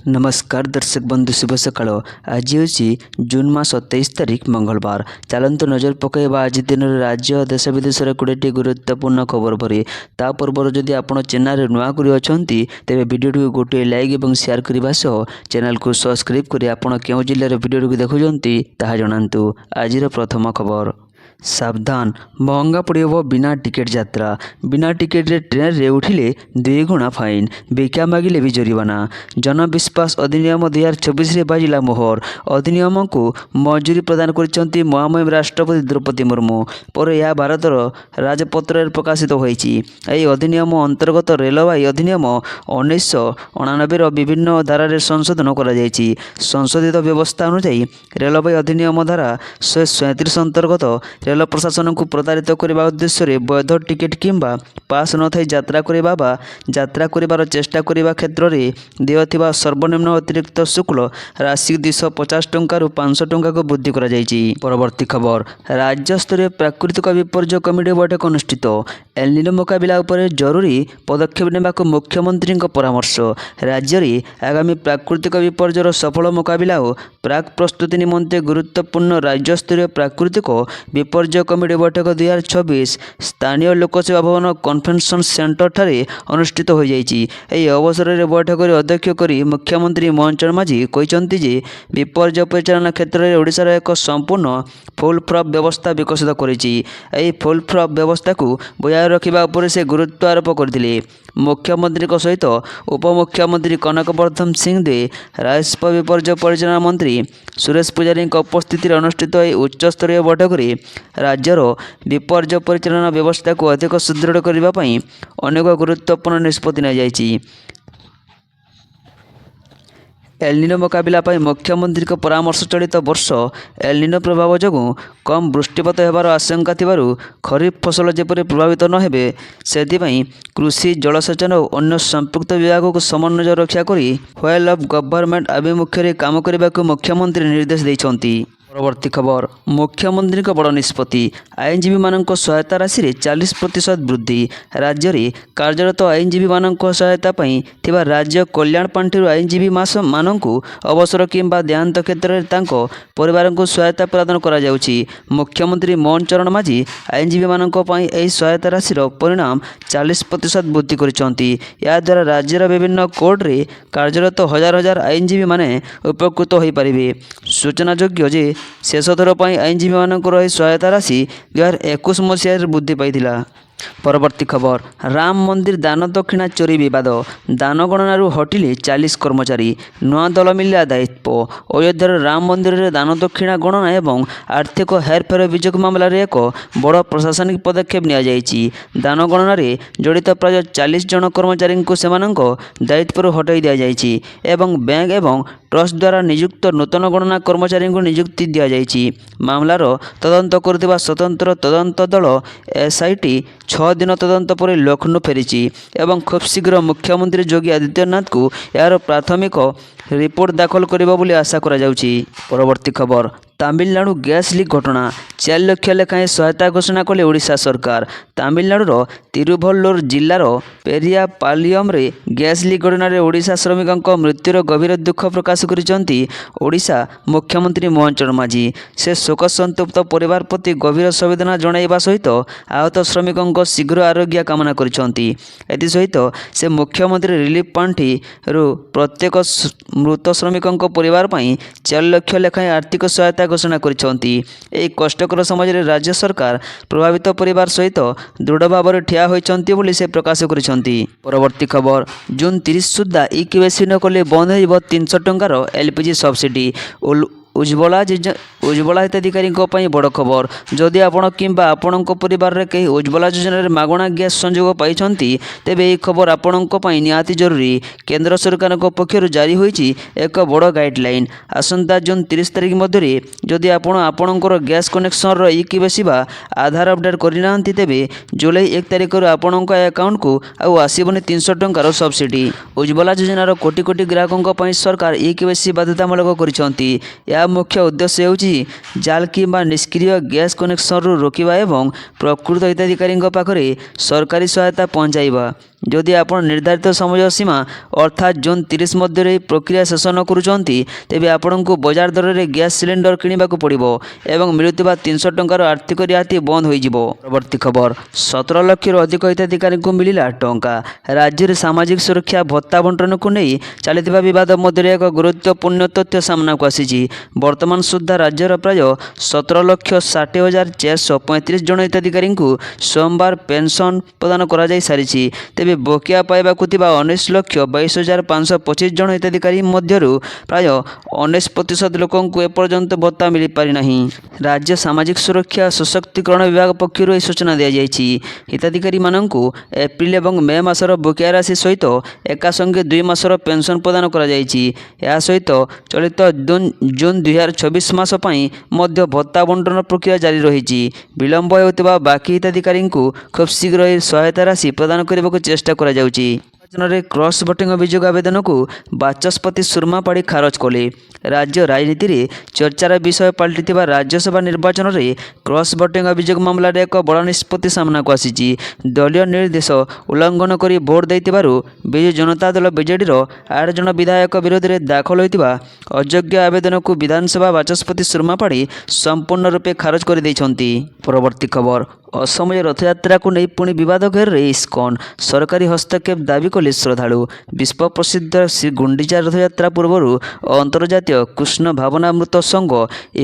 नमस्कार दर्शक बंधु शुभ सकाळ। आज हूँ जून मास 23 तारिख मंगलवार। चलतु नजर पकड़ा आज दिन राज्य और देश विदेश 20टी गुरुत्वपूर्ण खबर पर। ता पूर्व जदि आप चैनल नुआ कर अच्छा तेज भिडियो गोटे लाइक और शेयर करने सह चैनल को सब्सक्राइब कर आपड़ क्यों जिले भिडियो देखुंत ताहा जनातु। आज प्रथम खबर, सावधान महंगा पड़ो बिना टिकेट यात्रा। बिना टिकेट रे ट्रेन रे उठिले 2 गुणा फाइन, भिक्षा मागिले भी जरिमाना। जनविश्वास अधिनियम 2024 रे बाजिला मोहर। अधिनियम को मंजूरी प्रदान कर महामहिम राष्ट्रपति द्रौपदी मुर्मू पर यह भारतर राजपत्र प्रकाशित होईछि। यह अधिनियम अंतर्गत रेलवाई अधिनियम 1999 विभिन्न धारा संशोधन कर संशोधित व्यवस्था अनुसार रेलवाई अधिनियम धारा 137 अंतर्गत रेल प्रशासन को प्रतारित करने उद्देश्य वैध टिकेट किंबा पास न थी यात्रा करने बा यात्रा कर चेष्टा करने क्षेत्र में दिया सर्वनिम्न अतिरिक्त शुल्क राशि 250 टंका 500 टंका को वृद्धि कर। परवर्ती खबर, राज्य स्तरीय प्राकृतिक विपर्यय कमिटी बैठक अनुष्ठित। एल निनो मुकाबिला उपर जरूरी पदक्षेप नेबा को मुख्यमंत्री परामर्श। राज्य में आगामी प्राकृतिक विपर्ययर सफल मुकाबिला और प्राक प्रस्तुति निमंते गुरुत्वपूर्ण राज्य स्तरीय प्राकृतिक विपर्यय कमिटी बैठक 2024 स्थानीय लोकसेवा भवन कन्वेंशन सेंटर ठारे अनुष्ठित हो जाइछि। एही अवसर में बैठक में अध्यक्ष करी मुख्यमंत्री मोहन माझी कहते जे विपर्यय परिचालना क्षेत्र में ओडिशार एक संपूर्ण फुल फ्लप व्यवस्था विकसित करिछि। एही फुल फ्लप व्यवस्था को बजाय रखिबा उपर से गुरुत्व आरोप करथिले। मुख्यमंत्री सहित उपमुख्यमंत्री कनक वर्धन सिंह दे, राजस्व विपर्यय परिचालना मंत्री सुरेश पुजारी उपस्थित अनुष्ठित उच्च स्तरीय बैठक में राज्यर विपर्यय परिचालना व्यवस्था को अधिक सुदृढ़ करने अनेक गुरुत्वपूर्ण निष्पत्ति नि। एल निनो मुकाबिला मुख्यमंत्री परामर्श चलित वर्ष एल निनो प्रभाव जो कम वृष्टिपात होबार आशंका थिबारु खरीफ फसल जेपरि प्रभावित न हेबे सेथिपाई कृषि जलसेचन और अन्य संपुक्त विभाग को समन्वय रक्षा करी व्हेल ऑफ गवर्नमेंट आभिमुख्य काम करने को मुख्यमंत्री निर्देश देइछन्ति। परवर्ती खबर, मुख्यमंत्री बड़ निष्पत्ति। आईनजीवी मानक सहायता राशि रे 40% वृद्धि। राज्य में कार्यरत आईनजीवी मानक सहायता पाई थिबा राज्य कल्याण पांठि आईनजीवी मानक अवसर किंबा देहांत क्षेत्र में तांको परिवार को सहायता प्रदान करा जाउछि। मुख्यमंत्री मोहन चरण माझी आईनजीवी मानक पाई एही सहायता राशि परिणाम 40% वृद्धि करिसंति। या द्वारा राज्यर विभिन्न कोर्ट रे कार्यरत हजार हजार आईनजीवी माने उपकृत होई परिबे। सूचनायोग्य जे शेष थर पर आईनजीवी मानकर सहायता राशि 2021 मसीह वृद्धि पाई। परवर्ती खबर, राम मंदिर दान दक्षिणा चोरी विवाद। दान गणनारू हटिले 40 कर्मचारी, नूआ दल मिलला दायित्व। अयोध्यार राम मंदिर में दान दक्षिणा गणना एवं आर्थिक हेरफेर अभियोग मामलार एक बड़ प्रशासनिक पदक्षेप नि। दान गणन जड़ित प्राय 40 जन कर्मचारी को दायित्व हटाई दि जाइए। बैंक एवं ट्रस्ट द्वारा नियुक्त नूतन गणना कर्मचारी को नियुक्ति दि जाइए। मामलार तदंत करुवा स्वतंत्र तदंत दल एसआईटी 6 दिन तदंत पर लखनऊ फेरी एवं खूब शीघ्र मुख्यमंत्री योगी आदित्यनाथ को यार प्राथमिक रिपोर्ट दाखल करिबा बोली आशा करा जाउछि। परवर्ती खबर, तमिलनाडु गैस लीक घटना। 4 लाख लेखाएं सहायता घोषणा कले ओडिशा सरकार। तमिलनाडुर तिरुवल्लुर जिलार पेरिया पालियम रे गैस लीक घटना रे ओडिशा श्रमिकों मृत्युर गभीर दुख प्रकाश करिसंती ओडिशा मुख्यमंत्री मोहन चरण माझी। से शोक संतप्त परिवार प्रति गभीर संवेदना जणाइबा सहित आहत श्रमिकों शीघ्र आरोग्य कामना करिसंती। एथि सहित से मुख्यमंत्री रिलीफ पांठि रु प्रत्येक मृत श्रमिकों परिवार पाई 4 लाख लेखाएं आर्थिक सहायता घोषणा करिसंती। एही कष्टकर समाज रे राज्य सरकार प्रभावित परिवार सहित दृढ़ भाव में ठिया होइछंती बोली से प्रकाश करिसंती। परवर्ती खबर, जून 30 सुधा ई-केवाईसी न कले बंद होइबो 300 टंकार एलपीजी सब्सिडी। उज्ज्वला हिताधिकारी बड़ खबर। जदि आपण किंबा आपण परिवार रे कहीं उज्ज्वला योजना रे मागणा गैस संयोग पाइछंती तेबे यह खबर आपण निहाती जरूरी। केंद्र सरकार पक्षर जारी होईछि एक बड़ गाइडलाइन। आसंता जून 30 तारिख मध्य जदि आपणकर गैस कनेक्शन रो ई-केवाईसी बा आधार अपडेट करना तेबे जुलाई 1 तारिख आपण अकाउंट को आसबनी 300 टंकार सब्सिडी। उज्ज्वला योजनार कोटी कोटी ग्राहकों सरकार ई-केवाईसी बाध्यतामूलक करिसंती। मुख्य उद्देश्य होउछि जाल किंबा निष्क्रिय गैस कनेक्शन रोकवा एवं प्रकृत हिताधिकारी पाखरे सरकारी सहायता पहुंचाइबा। ଯଦି ଆପଣ ନିର୍ଦ୍ଧାରିତ ସମୟ ସୀମା ଅର୍ଥାତ୍ ଜୁନ୍ 30 ମଧ୍ୟରେ ଏହି ପ୍ରକ୍ରିୟା ଶେଷ ନ କରୁଛନ୍ତି ତେବେ ଆପଣଙ୍କୁ ବଜାର ଦରରେ ଗ୍ୟାସ୍ ସିଲିଣ୍ଡର କିଣିବାକୁ ପଡ଼ିବ ଏବଂ ମିଳୁଥିବା 300 ଟଙ୍କାର ଆର୍ଥିକ ରିହାତି ବନ୍ଦ ହୋଇଯିବ। ପରବର୍ତ୍ତୀ ଖବର, 17 ଲକ୍ଷରୁ ଅଧିକ ହିତାଧିକାରୀଙ୍କୁ ମିଳିଲା ଟଙ୍କା। ରାଜ୍ୟରେ ସାମାଜିକ ସୁରକ୍ଷା ଭତ୍ତା ବଣ୍ଟନକୁ ନେଇ ଚାଲିଥିବା ବିବାଦ ମଧ୍ୟରେ ଏକ ଗୁରୁତ୍ୱପୂର୍ଣ୍ଣ ତଥ୍ୟ ସାମ୍ନାକୁ ଆସିଛି। ବର୍ତ୍ତମାନ ସୁଦ୍ଧା ରାଜ୍ୟର ପ୍ରାୟ 17,60,435 ଜଣ ହିତାଧିକାରୀଙ୍କୁ ସୋମବାର ପେନ୍ସନ୍ ପ୍ରଦାନ କରାଯାଇସାରିଛି। ତେବେ ବକେୟା ପାଇବାକୁ ଥିବା 19,22,525 ଜଣ ହିତାଧିକାରୀ ମଧ୍ୟରୁ ପ୍ରାୟ 19% ଲୋକଙ୍କୁ ଏପର୍ଯ୍ୟନ୍ତ ଭତ୍ତା ମିଳିପାରିନାହିଁ। ରାଜ୍ୟ ସାମାଜିକ ସୁରକ୍ଷା ଓ ସଶକ୍ତିକରଣ ବିଭାଗ ପକ୍ଷରୁ ଏହି ସୂଚନା ଦିଆଯାଇଛି। ହିତାଧିକାରୀମାନଙ୍କୁ ଏପ୍ରିଲ ଏବଂ ମେ ମାସର ବକେୟା ରାଶି ସହିତ ଏକାସଙ୍ଗେ 2 ମାସର ପେନ୍ସନ୍ ପ୍ରଦାନ କରାଯାଇଛି। ଏହା ସହିତ ଚଳିତ ଜୁନ୍ 2024 ମାସ ପାଇଁ ମଧ୍ୟ ଭତ୍ତା ବଣ୍ଟନ ପ୍ରକ୍ରିୟା ଜାରି ରହିଛି। ବିଳମ୍ବ ହେଉଥିବା ବାକି ହିତାଧିକାରୀଙ୍କୁ ଖୁବ୍ ଶୀଘ୍ର ଏହି ସହାୟତା ରାଶି ପ୍ରଦାନ କରିବାକୁ ଚେଷ୍ଟା କରାଯାଉଛି। ନିର୍ବାଚନରେ କ୍ରସ୍ ଭୋଟିଂ ଅଭିଯୋଗ ଆବେଦନକୁ ବାଚସ୍ପତି ସୁରମା ପାଢ଼ୀ ଖାରଜ କଲେ। ରାଜ୍ୟ ରାଜନୀତିରେ ଚର୍ଚ୍ଚାର ବିଷୟ ପାଲଟିଥିବା ରାଜ୍ୟସଭା ନିର୍ବାଚନରେ କ୍ରସ୍ ଭୋଟିଂ ଅଭିଯୋଗ ମାମଲାରେ ଏକ ବଡ଼ ନିଷ୍ପତ୍ତି ସାମ୍ନାକୁ ଆସିଛି। ଦଳୀୟ ନିର୍ଦ୍ଦେଶ ଉଲ୍ଲଂଘନ କରି ଭୋଟ ଦେଇଥିବାରୁ ବିଜୁ ଜନତା ଦଳ ବିଜେଡିର 8 ଜଣ ବିଧାୟକ ବିରୋଧରେ ଦାଖଲ ହୋଇଥିବା ଅଯୋଗ୍ୟ ଆବେଦନକୁ ବିଧାନସଭା ବାଚସ୍ପତି ସୁରମା ପାଢ଼ୀ ସମ୍ପୂର୍ଣ୍ଣ ରୂପେ ଖାରଜ କରିଦେଇଛନ୍ତି। ପରବର୍ତ୍ତୀ ଖବର, ଅସମୟ ରଥଯାତ୍ରାକୁ ନେଇ ପୁଣି ବିବାଦ ଘେରରେ ଇସ୍କନ। ସରକାରୀ ହସ୍ତକ୍ଷେପ ଦାବି କଲେ ଶ୍ରଦ୍ଧାଳୁ। ବିଶ୍ୱ ପ୍ରସିଦ୍ଧ ଶ୍ରୀ ଗୁଣ୍ଡିଚା ରଥଯାତ୍ରା ପୂର୍ବରୁ ଅନ୍ତର୍ଜାତୀୟ କୃଷ୍ଣ ଭାବନାମୃତ ସଂଘ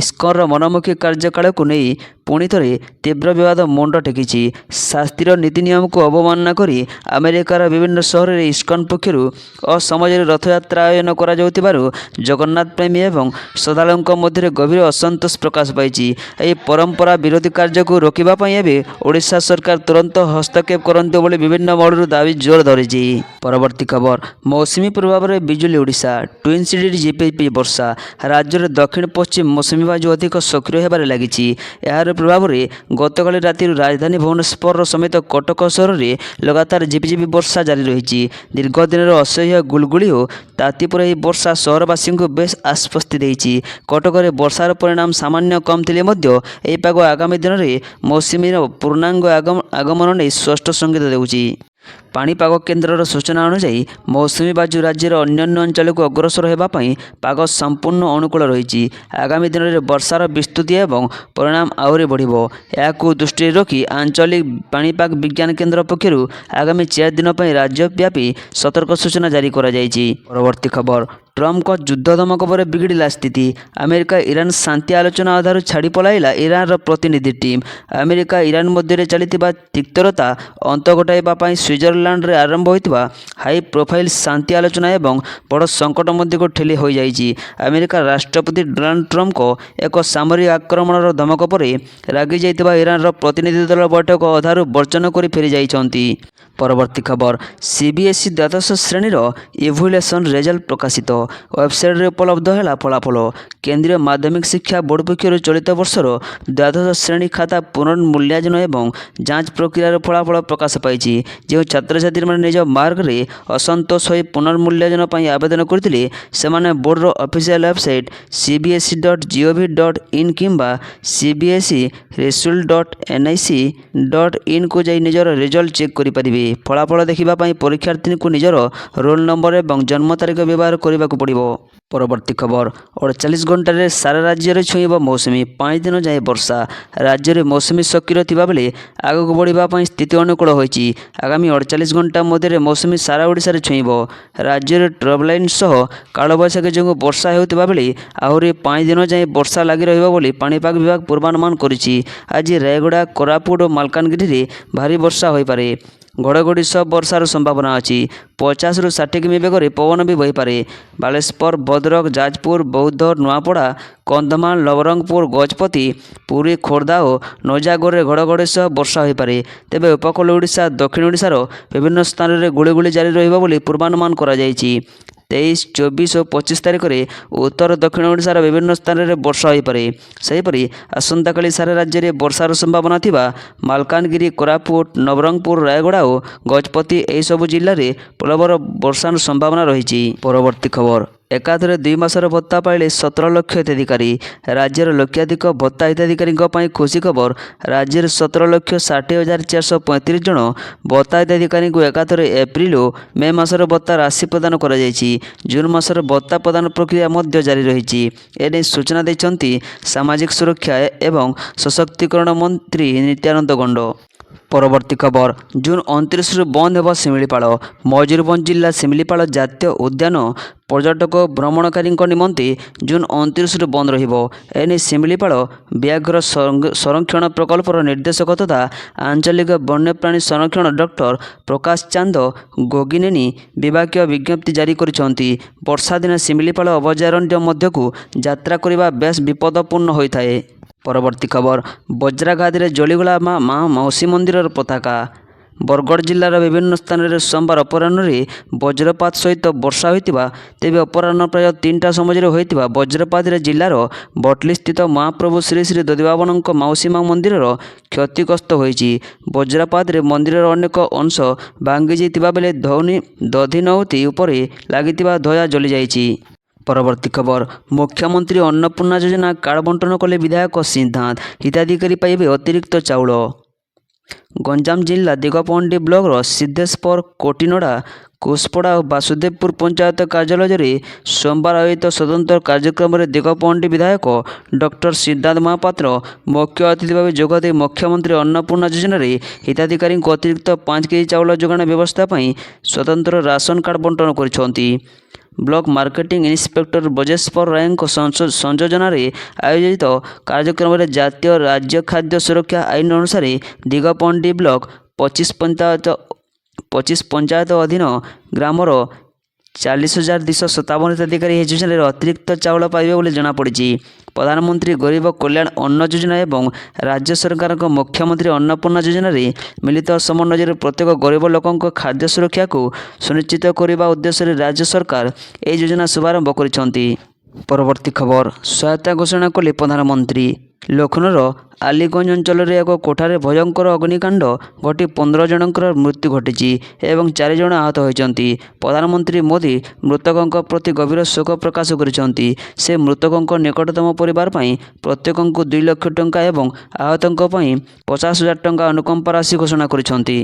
ଇସ୍କନର ମନମୁଖୀ କାର୍ଯ୍ୟକଳାପକୁ ନେଇ ପୁଣି ଥରେ ତୀବ୍ର ବିବାଦ ମୁଣ୍ଡ ଟେକିଛି। ଶାସ୍ତ୍ରୀୟ ନୀତି ନିୟମକୁ ଅବମାନନା କରି ଆମେରିକାର ବିଭିନ୍ନ ସହରରେ ଇସ୍କନ ପକ୍ଷରୁ ଅସମୟରେ ରଥଯାତ୍ରା ଆୟୋଜନ କରାଯାଉଥିବାରୁ ଜଗନ୍ନାଥ ପ୍ରେମୀ ଏବଂ ଶ୍ରଦ୍ଧାଳୁଙ୍କ ମଧ୍ୟରେ ଗଭୀର ଅସନ୍ତୋଷ ପ୍ରକାଶ ପାଇଛି। ଏହି ପରମ୍ପରା ବିରୋଧୀ କାର୍ଯ୍ୟକୁ ରୋକିବା ପାଇଁ ଏବେ ଓଡ଼ିଶା ସରକାର ତୁରନ୍ତ ହସ୍ତକ୍ଷେପ କରନ୍ତୁ ବୋଲି ବିଭିନ୍ନ ମହଲରୁ ଦାବି ଜୋର ଧରିଛି। ପରବର୍ତ୍ତୀ ଖବର, ମୌସୁମୀ ପ୍ରଭାବରେ ବିଜୁଳି ଓଡ଼ିଶା, ଟ୍ୱିନ୍ ସିଟିରେ ଝିପିଝିପି ବର୍ଷା। ରାଜ୍ୟରେ ଦକ୍ଷିଣ ପଶ୍ଚିମ ମୌସୁମୀ ବାୟୁ ଅଧିକ ସକ୍ରିୟ ହେବାରେ ଲାଗିଛି। ଏହାର ପ୍ରଭାବରେ ଗତକାଲି ରାତିରୁ ରାଜଧାନୀ ଭୁବନେଶ୍ୱର ସମେତ କଟକ ସହରରେ ଲଗାତାର ଝିପିଝିପି ବର୍ଷା ଜାରି ରହିଛି। ଦୀର୍ଘ ଦିନର ଅସହ୍ୟ ଗୁଳୁଗୁଳି ଓ ତାତି ପରେ ଏହି ବର୍ଷା ସହରବାସୀଙ୍କୁ ବେଶ୍ ଆଶ୍ୱସ୍ତି ଦେଇଛି। କଟକରେ ବର୍ଷାର ପରିମାଣ ସାମାନ୍ୟ କମ୍ ଥିଲେ ମଧ୍ୟ ଏହି ପାଗ ଆଗାମୀ ଦିନରେ ମୌସୁମୀର ପୂର୍ଣ୍ଣାଙ୍ଗ ଆଗମନ ନେଇ ସ୍ପଷ୍ଟ ସଙ୍କେତ ଦେଉଛି। ପାଣିପାଗ କେନ୍ଦ୍ରର ସୂଚନା ଅନୁଯାୟୀ ମୌସୁମୀ ବାୟୁ ରାଜ୍ୟର ଅନ୍ୟାନ୍ୟ ଅଞ୍ଚଳକୁ ଅଗ୍ରସର ହେବା ପାଇଁ ପାଗ ସମ୍ପୂର୍ଣ୍ଣ ଅନୁକୂଳ ରହିଛି। ଆଗାମୀ ଦିନରେ ବର୍ଷାର ବିସ୍ତୃତି ଏବଂ ପରିମାଣ ଆହୁରି ବଢ଼ିବ। ଏହାକୁ ଦୃଷ୍ଟିରେ ରଖି ଆଞ୍ଚଳିକ ପାଣିପାଗ ବିଜ୍ଞାନ କେନ୍ଦ୍ର ପକ୍ଷରୁ ଆଗାମୀ 4 ଦିନ ପାଇଁ ରାଜ୍ୟବ୍ୟାପୀ ସତର୍କ ସୂଚନା ଜାରି କରାଯାଇଛି। ପରବର୍ତ୍ତୀ ଖବର, ଟ୍ରମ୍ପଙ୍କ ଯୁଦ୍ଧ ଧମକ ପରେ ବିଗିଡ଼ିଲା ସ୍ଥିତି। ଆମେରିକା ଇରାନ ଶାନ୍ତି ଆଲୋଚନା ଅଧାରୁ ଛାଡ଼ି ପଳାଇଲା ଇରାନର ପ୍ରତିନିଧି ଟିମ୍। ଆମେରିକା ଇରାନ ମଧ୍ୟରେ ଚାଲିଥିବା ତିକ୍ତରତା ଅନ୍ତ ଘଟାଇବା ପାଇଁ ସୁଇଜରଲ୍ୟାଣ୍ଡରେ ଆରମ୍ଭ ହୋଇଥିବା ହାଇ ପ୍ରୋଫାଇଲ୍ ଶାନ୍ତି ଆଲୋଚନା ଏବଂ ବଡ଼ ସଙ୍କଟ ମଧ୍ୟକୁ ଠେଲି ହୋଇଯାଇଛି। ଆମେରିକା ରାଷ୍ଟ୍ରପତି ଡୋନାଲ୍ଡ ଟ୍ରମ୍ପଙ୍କ ଏକ ସାମରିକ ଆକ୍ରମଣର ଧମକ ପରେ ରାଗିଯାଇଥିବା ଇରାନର ପ୍ରତିନିଧି ଦଳ ବୈଠକ ଅଧାରୁ ବର୍ଜନ କରି ଫେରିଯାଇଛନ୍ତି। ପରବର୍ତ୍ତୀ ଖବର, ସିବିଏସ୍ଇ ଦ୍ୱାଦଶ ଶ୍ରେଣୀର ଇଭ୍ୟାଲୁଏସନ୍ ରେଜଲ୍ଟ ପ୍ରକାଶିତ। ୱେବସାଇଟ୍ରେ ଉପଲବ୍ଧ ହେଲା ଫଳାଫଳ। କେନ୍ଦ୍ରୀୟ ମାଧ୍ୟମିକ ଶିକ୍ଷା ବୋର୍ଡ ପକ୍ଷରୁ ଚଳିତ ବର୍ଷର ଦ୍ୱାଦଶ ଶ୍ରେଣୀ ଖାତା ପୁନର୍ମୂଲ୍ୟାୟନ ଏବଂ ଯାଞ୍ଚ ପ୍ରକ୍ରିୟାର ଫଳାଫଳ ପ୍ରକାଶ ପାଇଛି। ଯେଉଁ ଛାତ୍ରଛାତ୍ରୀମାନେ ନିଜ ମାର୍କରେ ଅସନ୍ତୋଷ ହୋଇ ପୁନର୍ମୂଲ୍ୟାୟନ ପାଇଁ ଆବେଦନ କରିଥିଲେ ସେମାନେ ବୋର୍ଡର ଅଫିସିଆଲ ୱେବସାଇଟ୍ cbse.gov.in କିମ୍ବା cbse.results.nic.in କୁ ଯାଇ ନିଜର ରେଜଲ୍ଟ ଚେକ୍ କରିପାରିବେ। ଫଳାଫଳ ଦେଖିବା ପାଇଁ ପରୀକ୍ଷାର୍ଥୀଙ୍କୁ ନିଜର ରୋଲ ନମ୍ବର ଏବଂ ଜନ୍ମ ତାରିଖ ବ୍ୟବହାର କରିବାକୁ ପଡ଼ିବ। ପରବର୍ତ୍ତୀ ଖବର, 48 ଘଣ୍ଟାରେ ସାରା ରାଜ୍ୟରେ ଛୁଇଁବ ମୌସୁମୀ, 5 ଦିନ ଯାଏଁ ବର୍ଷା। ରାଜ୍ୟରେ ମୌସୁମୀ ସକ୍ରିୟ ଥିବାବେଳେ ଆଗକୁ ବଢ଼ିବା ପାଇଁ ସ୍ଥିତି ଅନୁକୂଳ ହୋଇଛି। ଆଗାମୀ 48 ଘଣ୍ଟା ମଧ୍ୟରେ ମୌସୁମୀ ସାରା ଓଡ଼ିଶାରେ ଛୁଇଁବ। ରାଜ୍ୟରେ ଟ୍ରବ୍ଲାଇନ୍ ସହ କାଳବୈଶାଖୀ ଯୋଗୁଁ ବର୍ଷା ହେଉଥିବା ବେଳେ ଆହୁରି 5 ଦିନ ଯାଏଁ ବର୍ଷା ଲାଗି ରହିବ ବୋଲି ପାଣିପାଗ ବିଭାଗ ପୂର୍ବାନୁମାନ କରିଛି। ଆଜି ରାୟଗଡ଼ା, କୋରାପୁଟ ଓ ମାଲକାନଗିରିରେ ଭାରୀ ବର୍ଷା ହୋଇପାରେ। ଘଡ଼ଘଡ଼ି ସହ ବର୍ଷାର ସମ୍ଭାବନା ଅଛି। 50ରୁ 60 କିମି ବେଗରେ ପବନ ବି ବହିପାରେ। ବାଲେଶ୍ୱର, ଭଦ୍ରକ, ଯାଜପୁର, ବୌଦ୍ଧ, ନୂଆପଡ଼ା, କନ୍ଧମାଳ, ନବରଙ୍ଗପୁର, ଗଜପତି, ପୁରୀ, ଖୋର୍ଦ୍ଧା ଓ ନଜାଗଡ଼ରେ ଘଡ଼ଘଡ଼ି ସହ ବର୍ଷା ହୋଇପାରେ। ତେବେ ଉପକୂଳ ଓଡ଼ିଶା, ଦକ୍ଷିଣ ଓଡ଼ିଶାର ବିଭିନ୍ନ ସ୍ଥାନରେ ଗୁଳିଗୁଳି ଜାରି ରହିବ ବୋଲି ପୂର୍ବାନୁମାନ କରାଯାଇଛି। 23, 24 ଓ 25 ତାରିଖରେ ଉତ୍ତର ଦକ୍ଷିଣ ଓଡ଼ିଶାର ବିଭିନ୍ନ ସ୍ଥାନରେ ବର୍ଷା ହୋଇପାରେ। ସେହିପରି ଆସନ୍ତାକାଲି ସାରା ରାଜ୍ୟରେ ବର୍ଷାର ସମ୍ଭାବନା ଥିବା ମାଲକାନଗିରି, କୋରାପୁଟ, ନବରଙ୍ଗପୁର, ରାୟଗଡ଼ା ଓ ଗଜପତି ଏହିସବୁ ଜିଲ୍ଲାରେ ପ୍ରବଳ ବର୍ଷାର ସମ୍ଭାବନା ରହିଛି। ପରବର୍ତ୍ତୀ ଖବର, ଏକାଥରେ 2 ମାସର ଭତ୍ତା ପାଇଲେ 17 ଲକ୍ଷ ହିତାଧିକାରୀ। ରାଜ୍ୟର ଲକ୍ଷାଧିକ ଭତ୍ତା ହିତାଧିକାରୀଙ୍କ ପାଇଁ ଖୁସି ଖବର। ରାଜ୍ୟରେ 17,60,435 ଜଣ ଭତ୍ତା ହିତାଧିକାରୀଙ୍କୁ ଏକାଥରେ ଏପ୍ରିଲ ଓ ମେ ମାସର ଭତ୍ତା ରାଶି ପ୍ରଦାନ କରାଯାଇଛି। ଜୁନ୍ ମାସର ଭତ୍ତା ପ୍ରଦାନ ପ୍ରକ୍ରିୟା ମଧ୍ୟ ଜାରି ରହିଛି। ଏନେଇ ସୂଚନା ଦେଇଛନ୍ତି ସାମାଜିକ ସୁରକ୍ଷା ଏବଂ ସଶକ୍ତିକରଣ ମନ୍ତ୍ରୀ ନିତ୍ୟାନନ୍ଦ ଗଣ୍ଡ। ପରବର୍ତ୍ତୀ ଖବର, ଜୁନ୍ 29ରୁ ବନ୍ଦ ହେବ ଶିମିଳିପାଳ। ମୟୂରଭଞ୍ଜ ଜିଲ୍ଲା ଶିମିଳିପାଳ ଜାତୀୟ ଉଦ୍ୟାନ ପର୍ଯ୍ୟଟକ ଓ ଭ୍ରମଣକାରୀଙ୍କ ନିମନ୍ତେ ଜୁନ୍ 29ରୁ ବନ୍ଦ ରହିବ। ଏନେଇ ଶିମିଳିପାଳ ବ୍ୟାଘ୍ର ସଂରକ୍ଷଣ ପ୍ରକଳ୍ପର ନିର୍ଦ୍ଦେଶକ ତଥା ଆଞ୍ଚଳିକ ବନ୍ୟପ୍ରାଣୀ ସଂରକ୍ଷଣ ଡକ୍ଟର ପ୍ରକାଶ ଚାନ୍ଦ ଗୋଗିନେନି ବିଭାଗୀୟ ବିଜ୍ଞପ୍ତି ଜାରି କରିଛନ୍ତି। ବର୍ଷା ଦିନେ ଶିମିଳିପାଳ ଅଭୟାରଣ୍ୟ ମଧ୍ୟକୁ ଯାତ୍ରା କରିବା ବେଶ୍ ବିପଦପୂର୍ଣ୍ଣ ହୋଇଥାଏ। ପରବର୍ତ୍ତୀ ଖବର, ବଜ୍ରାଘାତରେ ଜଳିଗଲା ମା ମାଉସୀ ମନ୍ଦିରର ପତାକା। ବରଗଡ଼ ଜିଲ୍ଲାର ବିଭିନ୍ନ ସ୍ଥାନରେ ସୋମବାର ଅପରାହ୍ନରେ ବଜ୍ରପାତ ସହିତ ବର୍ଷା ହୋଇଥିବା, ତେବେ ଅପରାହ୍ନ ପ୍ରାୟ 3ଟା ସମୟରେ ହୋଇଥିବା ବଜ୍ରପାତରେ ଜିଲ୍ଲାର ବଟଲିସ୍ଥିତ ମହାପ୍ରଭୁ ଶ୍ରୀ ଶ୍ରୀ ଦଧିବାବନଙ୍କ ମାଉସୀ ମା ମନ୍ଦିରର କ୍ଷତିଗ୍ରସ୍ତ ହୋଇଛି। ବଜ୍ରପାତରେ ମନ୍ଦିରର ଅନେକ ଅଂଶ ଭାଙ୍ଗିଯାଇଥିବା ବେଳେ ଦଧିନଉତି ଉପରେ ଲାଗିଥିବା ଧୟା ଜଳିଯାଇଛି। ପରବର୍ତ୍ତୀ ଖବର, ମୁଖ୍ୟମନ୍ତ୍ରୀ ଅନ୍ନପୂର୍ଣ୍ଣା ଯୋଜନା କାର୍ଡ଼ ବଣ୍ଟନ କଲେ ବିଧାୟକ ସିଦ୍ଧାନ୍ତ। ହିତାଧିକାରୀ ପାଇବେ ଅତିରିକ୍ତ ଚାଉଳ। ଗଞ୍ଜାମ ଜିଲ୍ଲା ଦିଗପହଣ୍ଡି ବ୍ଲକର ସିଦ୍ଧେଶ୍ୱର, କୋଟିନଡ଼ା, କୁଶପଡ଼ା ଓ ବାସୁଦେବପୁର ପଞ୍ଚାୟତ କାର୍ଯ୍ୟାଳୟରେ ସୋମବାର ଆୟୋଜିତ ସ୍ୱତନ୍ତ୍ର କାର୍ଯ୍ୟକ୍ରମରେ ଦିଗପହଣ୍ଡି ବିଧାୟକ ଡକ୍ଟର ସିଦ୍ଧାନ୍ତ ମହାପାତ୍ର ମୁଖ୍ୟ ଅତିଥି ଭାବେ ଯୋଗଦେଇ ମୁଖ୍ୟମନ୍ତ୍ରୀ ଅନ୍ନପୂର୍ଣ୍ଣା ଯୋଜନାରେ ହିତାଧିକାରୀଙ୍କୁ ଅତିରିକ୍ତ 5 କେଜି ଚାଉଳ ଯୋଗାଣ ବ୍ୟବସ୍ଥା ପାଇଁ ସ୍ୱତନ୍ତ୍ର ରାସନ କାର୍ଡ଼ ବଣ୍ଟନ କରିଛନ୍ତି। ବ୍ଲକ ମାର୍କେଟିଂ ଇନ୍ସପେକ୍ଟର ବ୍ରଜେଶ୍ୱର ରାୟଙ୍କ ସଂଯୋଜନାରେ ଆୟୋଜିତ କାର୍ଯ୍ୟକ୍ରମରେ ଜାତୀୟ ରାଜ୍ୟ ଖାଦ୍ୟ ସୁରକ୍ଷା ଆଇନ ଅନୁସାରେ ଦିଗପହଣ୍ଡି ବ୍ଲକ 25 ପଞ୍ଚାୟତ ଅଧୀନ ଗ୍ରାମର 40,257 ହିତାଧିକାରୀ ଏହି ଯୋଜନାରେ ଅତିରିକ୍ତ ଚାଉଳ ପାଇବେ ବୋଲି ଜଣାପଡ଼ିଛି। ପ୍ରଧାନମନ୍ତ୍ରୀ ଗରିବ କଲ୍ୟାଣ ଅନ୍ନ ଯୋଜନା ଏବଂ ରାଜ୍ୟ ସରକାରଙ୍କ ମୁଖ୍ୟମନ୍ତ୍ରୀ ଅନ୍ନପୂର୍ଣ୍ଣା ଯୋଜନାରେ ମିଳିତ ସମନ୍ୱୟରେ ପ୍ରତ୍ୟେକ ଗରିବ ଲୋକଙ୍କ ଖାଦ୍ୟ ସୁରକ୍ଷାକୁ ସୁନିଶ୍ଚିତ କରିବା ଉଦ୍ଦେଶ୍ୟରେ ରାଜ୍ୟ ସରକାର ଏହି ଯୋଜନା ଶୁଭାରମ୍ଭ କରିଛନ୍ତି। ପରବର୍ତ୍ତୀ ଖବର, ସହାୟତା ଘୋଷଣା କଲେ ପ୍ରଧାନମନ୍ତ୍ରୀ। ଲକ୍ଷ୍ନୌର ଆଲିଗଞ୍ଜ ଅଞ୍ଚଳରେ ଏକ କୋଠାରେ ଭୟଙ୍କର ଅଗ୍ନିକାଣ୍ଡ ଘଟି 15 ଜଣଙ୍କର ମୃତ୍ୟୁ ଘଟିଛି ଏବଂ 4 ଜଣ ଆହତ ହୋଇଛନ୍ତି। ପ୍ରଧାନମନ୍ତ୍ରୀ ମୋଦି ମୃତକଙ୍କ ପ୍ରତି ଗଭୀର ଶୋକ ପ୍ରକାଶ କରିଛନ୍ତି। ସେ ମୃତକଙ୍କ ନିକଟତମ ପରିବାର ପାଇଁ ପ୍ରତ୍ୟେକଙ୍କୁ 2 ଲକ୍ଷ ଟଙ୍କା ଏବଂ ଆହତଙ୍କ ପାଇଁ 50,000 ଟଙ୍କା ଅନୁକମ୍ପା ରାଶି ଘୋଷଣା କରିଛନ୍ତି।